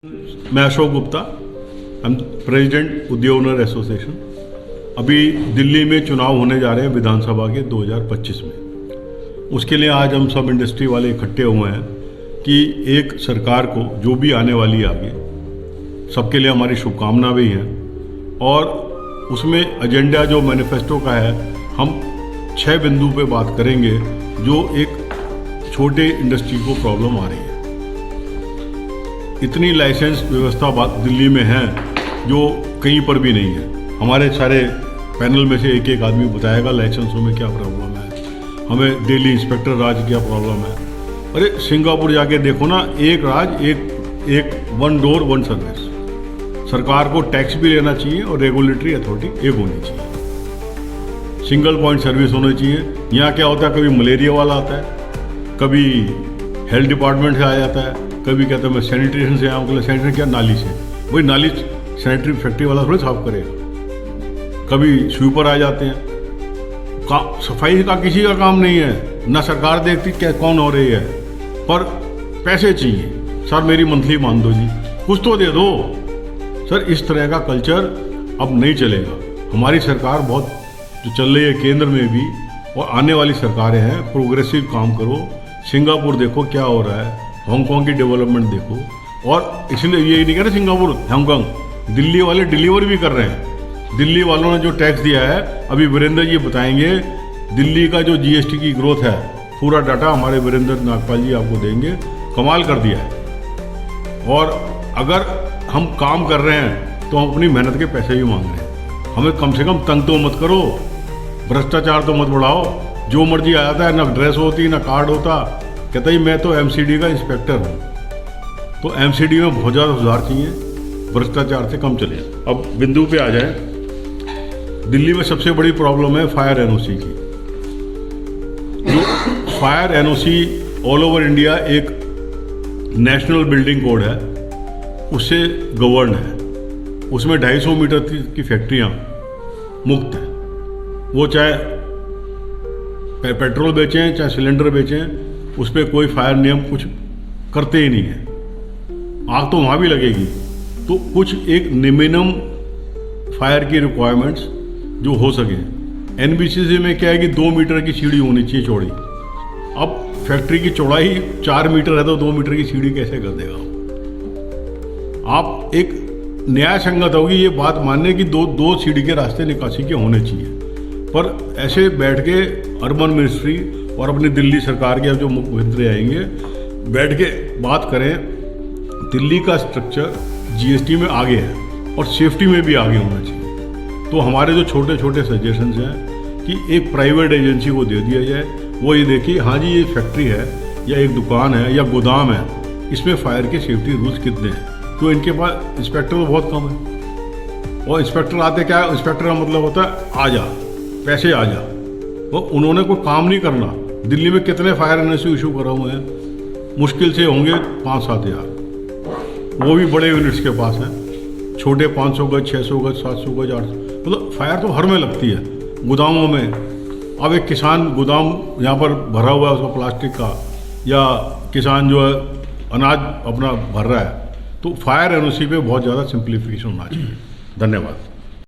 मैं अशोक गुप्ता, हम प्रेसिडेंट उद्योग ओनर एसोसिएशन। अभी दिल्ली में चुनाव होने जा रहे हैं विधानसभा के 2025 में। उसके लिए आज हम सब इंडस्ट्री वाले इकट्ठे हुए हैं कि एक सरकार को जो भी आने वाली है आगे, सबके लिए हमारी शुभकामना भी है। और उसमें एजेंडा जो मैनिफेस्टो का है, हम 6 बिंदु पे बात करेंगे जो एक छोटे इंडस्ट्री को प्रॉब्लम आ रही है। इतनी लाइसेंस व्यवस्था दिल्ली में है जो कहीं पर भी नहीं है। हमारे सारे पैनल में से एक एक आदमी बताएगा लाइसेंसों में क्या प्रॉब्लम है, हमें डेली इंस्पेक्टर राज क्या प्रॉब्लम है। अरे सिंगापुर जाके देखो ना, एक राज एक वन डोर वन सर्विस। सरकार को टैक्स भी लेना चाहिए और रेगुलेटरी अथॉरिटी एक होनी चाहिए, सिंगल पॉइंट सर्विस होनी चाहिए। यहाँ क्या होता है, कभी मलेरिया वाला आता है, कभी हेल्थ डिपार्टमेंट से आ जाता है, कभी कहते हैं मैं सैनिटेशन से आऊँ। तो सैनिटेशन क्या, नाली से। वही नाली सैनिटरी फैक्ट्री वाला थोड़ी साफ करेगा। कभी स्वीपर आ जाते हैं। सफाई का किसी का काम नहीं है, ना सरकार देखती क्या कौन हो रही है, पर पैसे चाहिए। सर मेरी मंथली मान दो जी, कुछ तो दे दो सर। इस तरह का कल्चर अब नहीं चलेगा। हमारी सरकार बहुत जो चल रही है केंद्र में भी, और आने वाली सरकारें हैं, प्रोग्रेसिव काम करो। सिंगापुर देखो क्या हो रहा है, हांगकांग की डेवलपमेंट देखो। और इसलिए ये नहीं कह रहे सिंगापुर हांगकांग, दिल्ली वाले डिलीवर भी कर रहे हैं। दिल्ली वालों ने जो टैक्स दिया है, अभी वीरेंद्र जी बताएंगे, दिल्ली का जो जीएसटी की ग्रोथ है, पूरा डाटा हमारे वीरेंद्र नागपाल जी आपको देंगे। कमाल कर दिया है। और अगर हम काम कर रहे हैं तो हम अपनी मेहनत के पैसे भी मांग रहे हैं। हमें कम से कम तंग तो मत करो, भ्रष्टाचार तो मत बढ़ाओ। जो मर्जी आ जाता है, ना ड्रेस होती ना कार्ड होता, कहता ही मैं तो एमसीडी का इंस्पेक्टर हूँ। तो एमसीडी में बहुत ज़्यादा सुधार चाहिए, भ्रष्टाचार से कम चले। अब बिंदु पे आ जाए, दिल्ली में सबसे बड़ी प्रॉब्लम है फायर एनओसी की। जो fire NOC all over India एक नेशनल बिल्डिंग कोड है, उससे गवर्न है। उसमें 250 मीटर की फैक्ट्रियाँ मुक्त हैं। वो चाहे पेट्रोल बेचें चाहे सिलेंडर बेचें, उस पर कोई फायर नियम कुछ करते ही नहीं है। आग तो वहाँ भी लगेगी। तो कुछ एक मिनिमम फायर की रिक्वायरमेंट्स जो हो सके। एनबीसीसी में क्या है कि 2 मीटर की सीढ़ी होनी चाहिए चौड़ी। अब फैक्ट्री की चौड़ाई 4 मीटर है तो 2 मीटर की सीढ़ी कैसे कर देगा आप? एक न्याय संगत होगी ये बात मानने की दो सीढ़ी के रास्ते निकासी के होने चाहिए। पर ऐसे बैठ के अर्बन मिनिस्ट्री और अपनी दिल्ली सरकार के अब जो मुख्यमंत्री आएंगे, बैठ के बात करें। दिल्ली का स्ट्रक्चर जीएसटी में आगे है और सेफ्टी में भी आगे होना चाहिए। तो हमारे जो छोटे छोटे सजेशंस हैं कि एक प्राइवेट एजेंसी को दे दिया जाए, वो ये देखिए हाँ जी ये फैक्ट्री है या एक दुकान है या गोदाम है, इसमें फायर के सेफ्टी रूल्स कितने हैं। तो इनके पास इंस्पेक्टर तो बहुत कम है। और इंस्पेक्टर आते क्या है, इंस्पेक्टर का मतलब होता है आ जा, पैसे आ जा। वो उन्होंने कोई काम नहीं करना। दिल्ली में कितने फायर एनओसी इशू करा हुए हैं, मुश्किल से होंगे 5-7 हज़ार। वो भी बड़े यूनिट्स के पास हैं, छोटे 500 गज 600 गज 700 गज 800। मतलब फायर तो हर में लगती है, गोदामों में। अब एक किसान गोदाम यहाँ पर भरा हुआ है उसका प्लास्टिक का, या किसान जो है अनाज अपना भर रहा है, तो फायर एनओसी पे बहुत ज़्यादा सिंप्लीफिकेशन होना चाहिए। धन्यवाद।